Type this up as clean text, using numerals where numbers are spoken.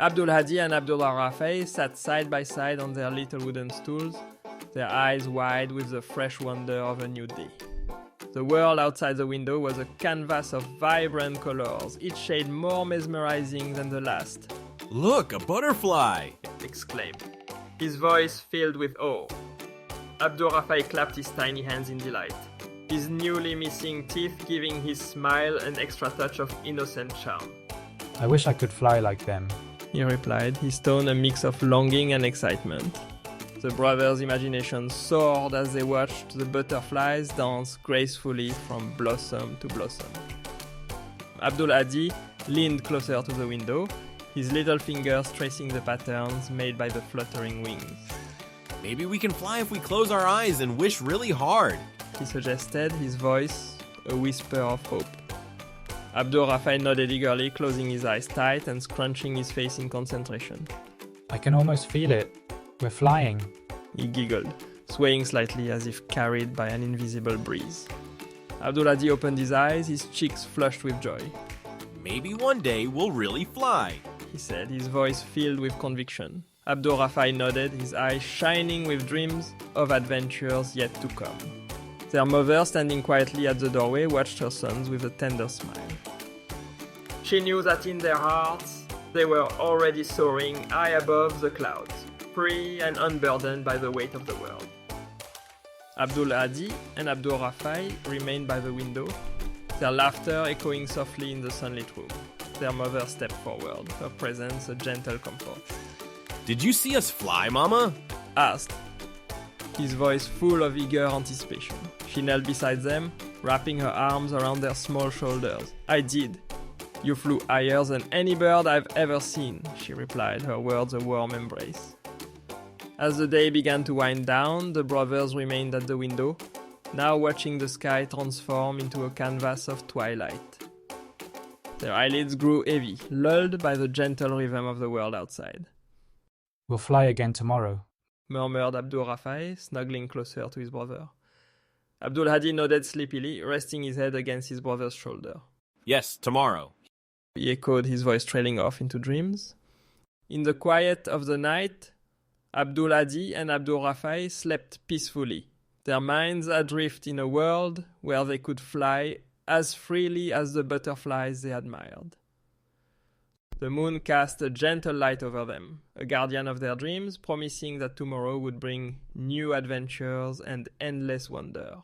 Abdul Hadi and Abdul Rafay sat side by side on their little wooden stools, their eyes wide with the fresh wonder of a new day. The world outside the window was a canvas of vibrant colors, each shade more mesmerizing than the last. "Look, a butterfly!" exclaimed, his voice filled with awe. Abdul Rafay clapped his tiny hands in delight, his newly missing teeth giving his smile an extra touch of innocent charm. "I wish I could fly like them," he replied, his tone a mix of longing and excitement. The brothers' imagination soared as they watched the butterflies dance gracefully from blossom to blossom. Abdul Hadi leaned closer to the window, his little fingers tracing the patterns made by the fluttering wings. "Maybe we can fly if we close our eyes and wish really hard," he suggested, his voice a whisper of hope. Abdul Rafay nodded eagerly, closing his eyes tight and scrunching his face in concentration. "I can almost feel it. We're flying," he giggled, swaying slightly as if carried by an invisible breeze. Abdul Hadi opened his eyes, his cheeks flushed with joy. "Maybe one day we'll really fly," he said, his voice filled with conviction. Abdul Rafay nodded, his eyes shining with dreams of adventures yet to come. Their mother, standing quietly at the doorway, watched her sons with a tender smile. She knew that in their hearts, they were already soaring high above the clouds, free and unburdened by the weight of the world. Abdul Hadi and Abdul Rafay remained by the window, their laughter echoing softly in the sunlit room. Their mother stepped forward, her presence a gentle comfort. "Did you see us fly, Mama?" asked, his voice full of eager anticipation. She knelt beside them, wrapping her arms around their small shoulders. "I did. You flew higher than any bird I've ever seen," she replied, her words a warm embrace. As the day began to wind down, the brothers remained at the window, now watching the sky transform into a canvas of twilight. Their eyelids grew heavy, lulled by the gentle rhythm of the world outside. "We'll fly again tomorrow," murmured Abdul Rafay, snuggling closer to his brother. Abdul Hadi nodded sleepily, resting his head against his brother's shoulder. "Yes, tomorrow," he echoed, his voice trailing off into dreams. In the quiet of the night, Abdul Hadi and Abdul Rafay slept peacefully, their minds adrift in a world where they could fly as freely as the butterflies they admired. The moon cast a gentle light over them, a guardian of their dreams, promising that tomorrow would bring new adventures and endless wonder.